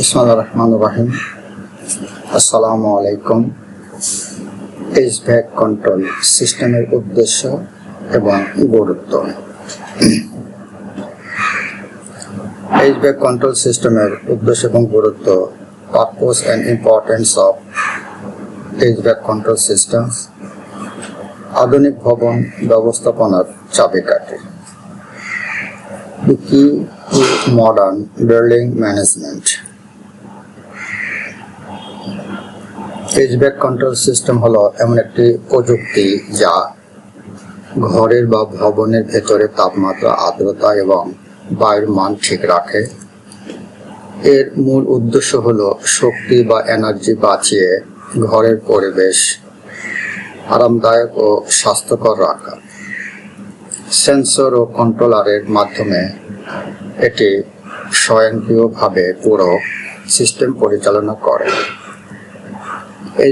बिस्मिल्लाहिर्रहमानिर्रहीम। अस्सलामु अलैकुम। HVAC কন্ট্রোল সিস্টেমের উদ্দেশ্য এবং গুরুত্ব। HVAC কন্ট্রোল সিস্টেমের উদ্দেশ্য এবং গুরুত্ব। Purpose and importance of HVAC control systems। আধুনিক ভবন ব্যবস্থাপনার চাবিকাঠি। The key to modern building management। HVAC control system হলো এমন একটি প্রযুক্তি যা ঘরের বা ভবনের ভেতরে তাপমাত্রা, আর্দ্রতা এবং বায়ুর মান ঠিক রাখে। এর মূল উদ্দেশ্য হলো শক্তি বা এনার্জি বাঁচিয়ে ঘরের পরিবেশ আরামদায়ক ও স্বাস্থ্যকর রাখা। সেন্সর ও কন্ট্রোলারের মাধ্যমে এটি স্বয়ংক্রিয়ভাবে পুরো সিস্টেম পরিচালনা করে।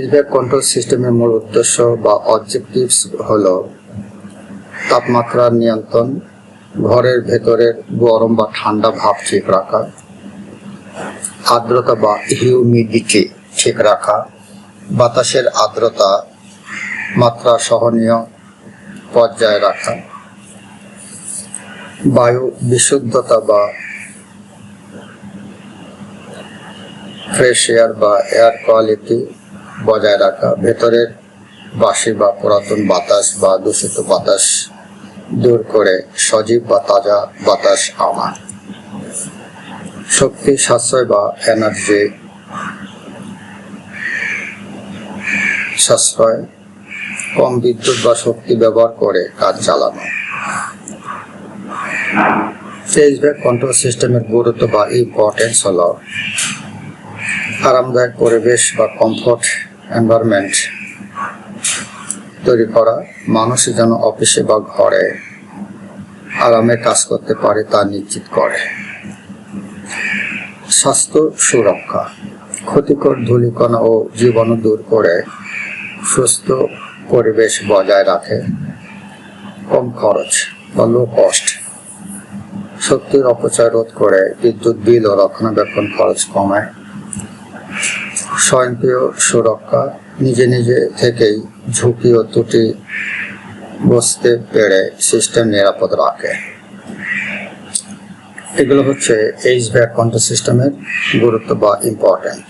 HVAC কন্ট্রোল সিস্টেমের মূল উদ্দেশ্য বা অবজেক্টিভস হলো তাপমাত্রা নিয়ন্ত্রণ, ঘরের ভেতরের গরম বা ঠান্ডা ভাব ঠিক রাখা, আর্দ্রতা বা হিউমিডিটি ঠিক রাখা, বাতাসের আর্দ্রতা মাত্রা সহনীয় পর্যায়ে রাখা, বায়ু বিশুদ্ধতা বা ফ্রেশ এয়ার বা এয়ার কোয়ালিটি বজায় রাখা, ভেতরের বাসি বা পুরাতন বাতাস বা দূষিত বাতাস দূর করে সজীব বা তাজা বাতাস আনা, শক্তি সাশ্রয় বা এনার্জি সাশ্রয়, কম বিদ্যুৎ বা শক্তি ব্যবহার করে কাজ চালানো। HVAC কন্ট্রোল সিস্টেমের গুরুত্ব বা ইম্পর্টেন্স হলো আরামদায়ক পরিবেশ বা কমফোর্ট এনভায়রনমেন্ট তৈরি করা, মানুষ যেন অফিসে বা ঘরে আরামে কাজ করতে পারে তা নিশ্চিত করে। স্বাস্থ্য সুরক্ষা, ক্ষতিকর ধূলিকণা ও জীবাণু দূর করে সুস্থ পরিবেশ বজায় রাখে। কম খরচ বা লো কস্ট, শক্তির অপচয় রোধ করে বিদ্যুৎ বিল ও রক্ষণাবেক্ষণ খরচ কমায়। স্বয়ংক্রিয় সুরক্ষা, নিজে নিজে থেকেই ঝুঁকি ও ত্রুটি বুঝতে পেরে সিস্টেম নিরাপদ রাখে। এগুলো হচ্ছে HVAC কন্ট্রোল সিস্টেমের গুরুত্ব বা ইম্পর্টেন্ট।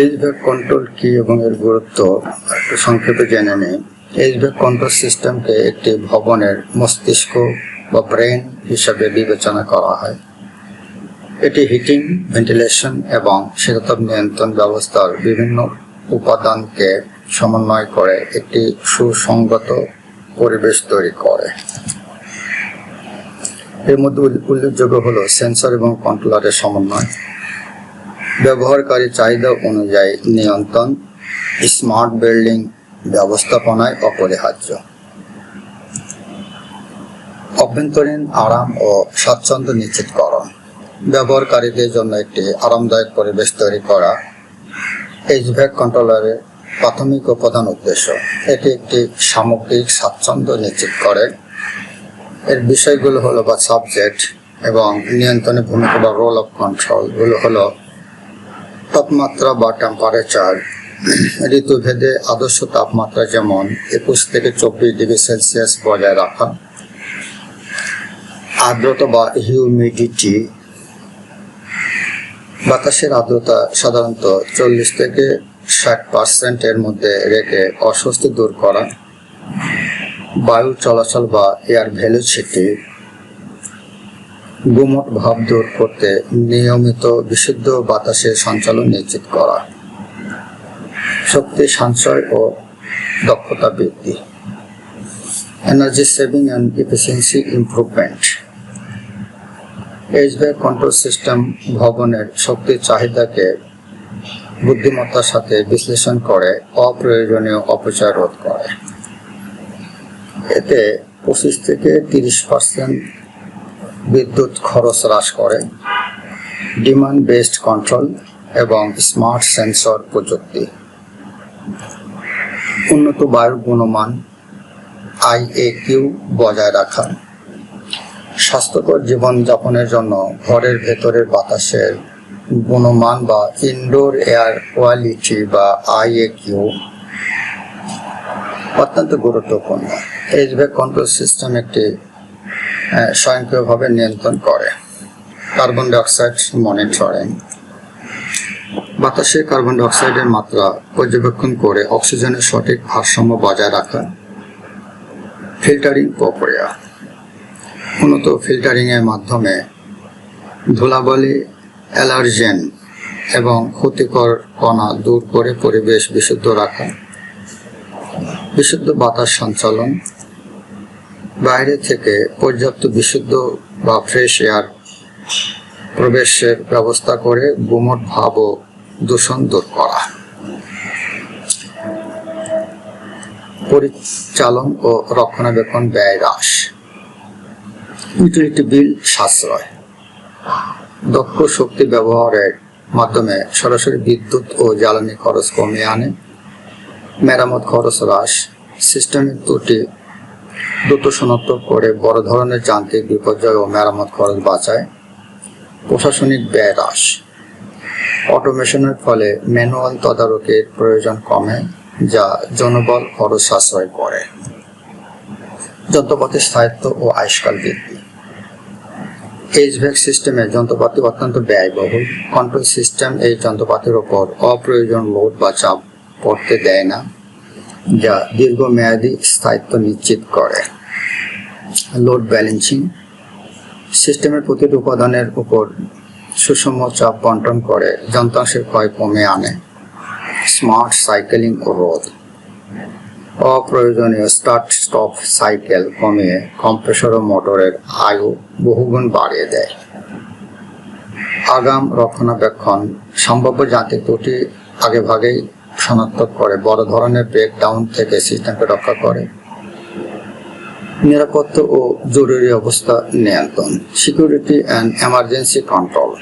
HVAC কন্ট্রোল কি এবং এর গুরুত্ব একটু সংক্ষেপে জেনে নেই। HVAC কন্ট্রোল সিস্টেমকে একটি ভবনের মস্তিষ্ক বা ব্রেন হিসাবে বিবেচনা করা হয়। এটি হিটিং, ভেন্টিলেশন এবং শীতাতপ নিয়ন্ত্রণ ব্যবস্থার বিভিন্ন উপাদানকে সমন্বয় করে একটি সুসংগত পরিবেশ তৈরি করে। এর মধ্যে উল্লেখযোগ্য হলো সেন্সর এবং কন্ট্রোলারের সমন্বয়, ব্যবহারকারী চাহিদা অনুযায়ী নিয়ন্ত্রণ, স্মার্ট বিল্ডিং ব্যবস্থাপনায় অপরিহার্য। অভ্যন্তরীণ আরাম ও স্বাচ্ছন্দ্য নিশ্চিতকরণ, ব্যবহারকারীদের জন্য একটি আরামদায়ক পরিবেশ তৈরি করা HVAC কন্ট্রোলারের প্রাথমিক ও প্রধান উদ্দেশ্য। এটি একটি সামগ্রিক স্বাচ্ছন্দ্য নিশ্চিত করে। এর বিষয়গুলো হলো বা সাবজেক্ট এবং নিয়ন্ত্রণের ভূমিকা বা রোল অফ কন্ট্রোল গুলো হলো তাপমাত্রা বা টেম্পারেচার, ঋতুভেদে আদর্শ তাপমাত্রা যেমন 21 থেকে 24 ডিগ্রি সেলসিয়াস বজায় রাখা, আর্দ্রতা বা হিউমিডিটি, বাতাসের আর্দ্রতা সাধারণত 40 থেকে 60% এর মধ্যে রেখে অস্বস্তি দূর করা, বায়ু চলাচল বা এয়ার ভেলোসিটি, গুমট ভাব দূর করতে নিয়মিত বিশুদ্ধ বাতাসের সঞ্চালন নিশ্চিত করা, শক্তি সঞ্চয় ও দক্ষতা বৃদ্ধি, energy saving and efficiency improvement. HVAC control system ভবনের শক্তির চাহিদাকে বুদ্ধিমত্তার সাথে বিশ্লেষণ করে অপ্রয়োজনীয় অপচয় রোধ করে। এতে 25 থেকে 30% বিদ্যুৎ খরচ হ্রাস করে। ডিমান্ড বেসড কন্ট্রোল এবং স্মার্ট সেন্সর প্রযুক্তি, উন্নত বায়ুর গুণমান IAQ বজায় রাখা, স্বাস্থ্যকর জীবনযাপনের জন্য ঘরের ভেতরের বাতাসের গুণমান বা ইনডোর এয়ার কোয়ালিটি বা আইএকিউ অত্যন্ত গুরুত্বপূর্ণ। এইচভ্যাক কন্ট্রোল সিস্টেম একটি স্বয়ংক্রিয়ভাবে নিয়ন্ত্রণ করে। কার্বন ডাইঅক্সাইড মনিটরিং, বাতাসে কার্বন ডাইঅক্সাইডের মাত্রা পর্যবেক্ষণ করে অক্সিজেনের সঠিক ভারসাম্য বজায় রাখা। ফিল্টারিং প্রক্রিয়া, উন্নত ফিল্টারিং এর মাধ্যমে ধুলাবালি, অ্যালার্জেন এবং ক্ষতিকর কণা দূর করে পরিবেশ বিশুদ্ধ রাখা। বিশুদ্ধ বাতাস সঞ্চালন, বাইরে থেকে পর্যাপ্ত বিশুদ্ধ বা ফ্রেশ এয়ার প্রবেশের ব্যবস্থা করে গুমট ভাব ও দূষণ দূর করা। পরিচালন ও রক্ষণাবেক্ষণ ব্যয় হ্রাস, ইউটিলিটি বিল সাশ্রয়, দক্ষ শক্তি ব্যবহারের মাধ্যমে সরাসরি বিদ্যুৎ ও জ্বালানি খরচ কমিয়ে আনে। মেরামত খরচ হ্রাস, সিস্টেমের ত্রুটি দ্রুত শনাক্ত করে বড় ধরনের যান্ত্রিক বিপর্যয় ও মেরামত খরচ বাঁচায়। প্রশাসনিক ব্যয় হ্রাস, অটোমেশনের ফলে ম্যানুয়াল তদারকির প্রয়োজন কমে, যা জনবল খরচ সাশ্রয় করে। যন্ত্রপাতির স্থায়িত্ব ও আয়ুষ্কাল বৃদ্ধি, এইচভ্যাক সিস্টেমের যন্ত্রপাতি অত্যন্ত ব্যয়বহুল। কন্ট্রোল সিস্টেম এই যন্ত্রপাতির ওপর অপ্রয়োজন লোড বা চাপ পড়তে দেয় না, যা দীর্ঘমেয়াদী স্থায়িত্ব নিশ্চিত করে। লোড ব্যালেন্সিং, সিস্টেমের প্রতিটি উপাদানের উপর সুষম চাপ বন্টন করে যন্ত্রাংশের ক্ষয় কমে আনে। স্মার্ট সাইকেলিং রোধ, অপ্রয়োজনীয় স্টার্ট স্টপ সাইকেল কমিয়ে কম্প্রেসর ও মোটরের আয়ু বহুগুণ বাড়িয়ে দেয়। আগাম রক্ষণাবেক্ষণ, সম্ভাব্য যান্ত্রিক ত্রুটি আগেভাগেই শনাক্ত করে বড় ধরনের ব্রেকডাউন থেকে সিস্টেমকে রক্ষা করে। নিরাপত্তা ও জরুরি অবস্থা নিয়ন্ত্রণ, সিকিউরিটি অ্যান্ড এমার্জেন্সি কন্ট্রোল,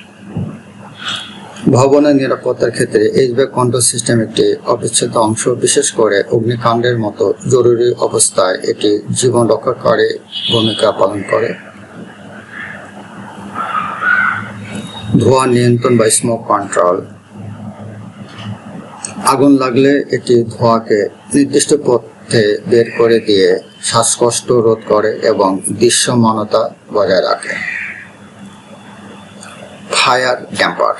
ভবনের নিরাপত্তার ক্ষেত্রে এইচভ্যাক কন্ট্রোল সিস্টেম একটি অবিচ্ছেদ্য অংশ। বিশেষ করে অগ্নিকাণ্ডের মতো জরুরি অবস্থায় এটি জীবন রক্ষাকারী ভূমিকা পালন করে। ধোঁয়া নিয়ন্ত্রণ বা স্মোক কন্ট্রোল, আগুন লাগলে এটি ধোঁয়াকে নির্দিষ্ট পথে বের করে দিয়ে শ্বাসকষ্ট রোধ করে এবং দৃশ্যমানতা বজায় রাখে। ফায়ার ড্যাম্পার,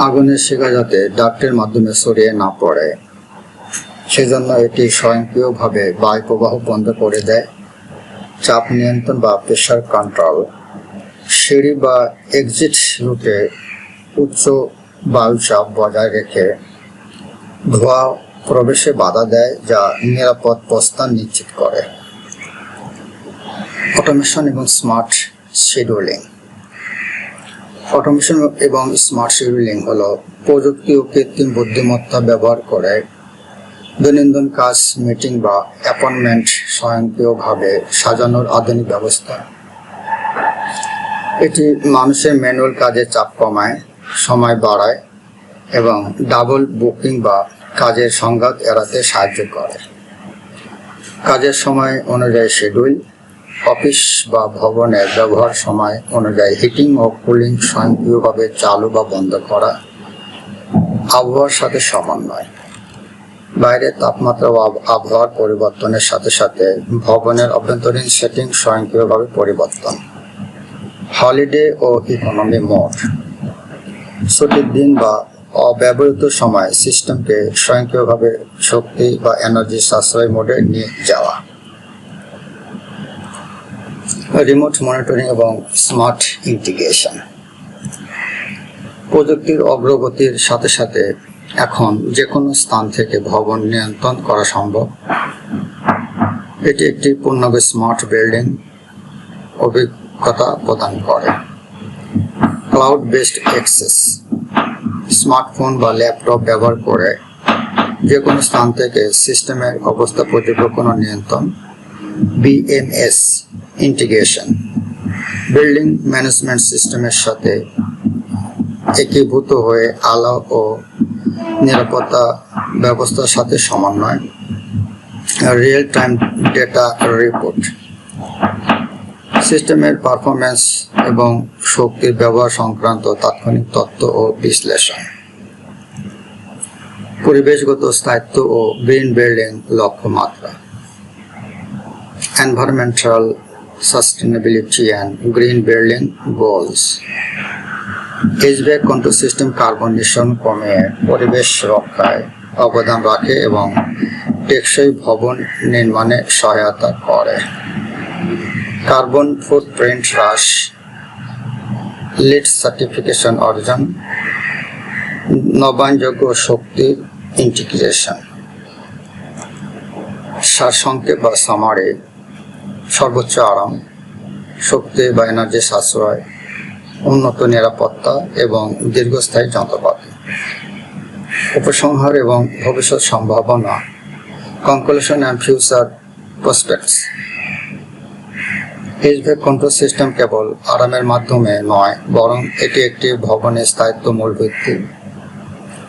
আগুনের শিখা যাতে ডাক্টের মাধ্যমে ছড়িয়ে না পড়ে সেজন্য এটি স্বয়ংক্রিয়ভাবে বায়ু প্রবাহ বন্ধ করে দেয়। চাপ নিয়ন্ত্রণ বা প্রেসার কন্ট্রোল, সিঁড়ি বা এক্সিট রুটে উচ্চ বায়ুচাপ বজায় রেখে ধোঁয়া প্রবেশে বাধা দেয়, যা নিরাপদ প্রস্থান নিশ্চিত করে। অটোমেশন এবং স্মার্ট শিডিউলিং, অটোমেশন এবং স্মার্ট শিডিউলিং হলো প্রযুক্তি ও কৃত্রিম বুদ্ধিমত্তা ব্যবহার করে দৈনন্দিন কাজ, মিটিং বা অ্যাপয়েন্টমেন্ট স্বয়ংক্রিয়ভাবে সাজানোর আধুনিক ব্যবস্থা। এটি মানুষের ম্যানুয়াল কাজের চাপ কমায়, সময় বাড়ায় এবং ডাবল বুকিং বা কাজের সংঘাত এড়াতে সাহায্য করে। কাজের সময় অনুযায়ী শিডিউল, অফিস বা ভবনের ব্যবহার সময় অনুযায়ী হিটিং ও কুলিং স্বয়ংক্রিয়ভাবে চালু বা বন্ধ করা। আবহাওয়ার সাথে সমন্বয়, বাইরের তাপমাত্রা ও আবহাওয়ার পরিবর্তনের সাথে সাথে ভবনের অভ্যন্তরীণ সেটিং স্বয়ংক্রিয়ভাবে পরিবর্তন। হলিডে ও ইকোনমি মোড, ছুটির দিন বা অব্যবহৃত সময় সিস্টেমকে স্বয়ংক্রিয়ভাবে শক্তি বা এনার্জি সাশ্রয় মোডে নিয়ে যাওয়া। রিমোট মনিটরিং এবং স্মার্ট ইন্টিগ্রেশন, প্রযুক্তির অগ্রগতির সাথে সাথে এখন যে কোনো স্থান থেকে ভবন নিয়ন্ত্রণ করা সম্ভব। এটি একটি পূর্ণাঙ্গ স্মার্ট বিল্ডিং অভিজ্ঞতা প্রদান করে। ক্লাউড বেসড অ্যাক্সেস, স্মার্টফোন বা ল্যাপটপ ব্যবহার করে যে কোনো স্থান থেকে সিস্টেমের অবস্থা পর্যবেক্ষণ ও নিয়ন্ত্রণ। বিএমএস ইন্টিগ্রেশন, বিল্ডিং ম্যানেজমেন্ট সিস্টেমের সাথে একীভূত হয়ে আলো ও নিরাপত্তা ব্যবস্থার সাথে সমন্বয়। রিয়েল টাইম ডেটা রিপোর্ট, সিস্টেমের পারফরম্যান্স এবং শক্তির ব্যবহার সংক্রান্ত তাৎক্ষণিক তথ্য ও বিশ্লেষণ, পরিবেশগত স্থায়িত্ব ও গ্রিন বিল্ডিং লক্ষ্যমাত্রা, environmental sustainability and green building goals, HVAC control system carbon নিঃসরণ কমিয়ে পরিবেশ রক্ষায় অবদান রাখে এবং টেকসই ভবন নির্মাণে সহায়তা করে, কার্বন ফুটপ্রিন্ট হ্রাস, লিড সার্টিফিকেশন অর্জন, নবায়নযোগ্য শক্তির ইন্টিগ্রেশন। সারসংক্ষেপ বা সামারি: সর্বোচ্চ আরাম, শক্তি বা এনার্জি সাশ্রয়, উন্নত নিরাপত্তা এবং দীর্ঘস্থায়ী যন্ত্রপাতি। উপসংহার এবং ভবিষ্যৎ সম্ভাবনা, conclusion and future prospects. HVAC control system কেবল আরামের মাধ্যমে নয়, বরং এটি একটি ভবনের স্থায়িত্ব মূল ভিত্তি।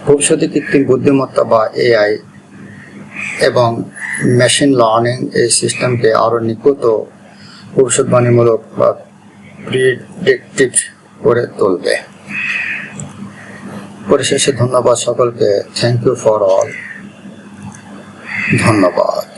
ভবিষ্যতে কৃত্রিম বুদ্ধিমত্তা বা এআই এবং মেশিন লার্নিং এই সিস্টেমকে আরও নিখুঁত ও ভবিষ্যৎবাণীমূলক বা প্রিডিক্টিভ করে তুলবে। পরিশেষে ধন্যবাদ সকলকে। Thank you for all. ধন্যবাদ।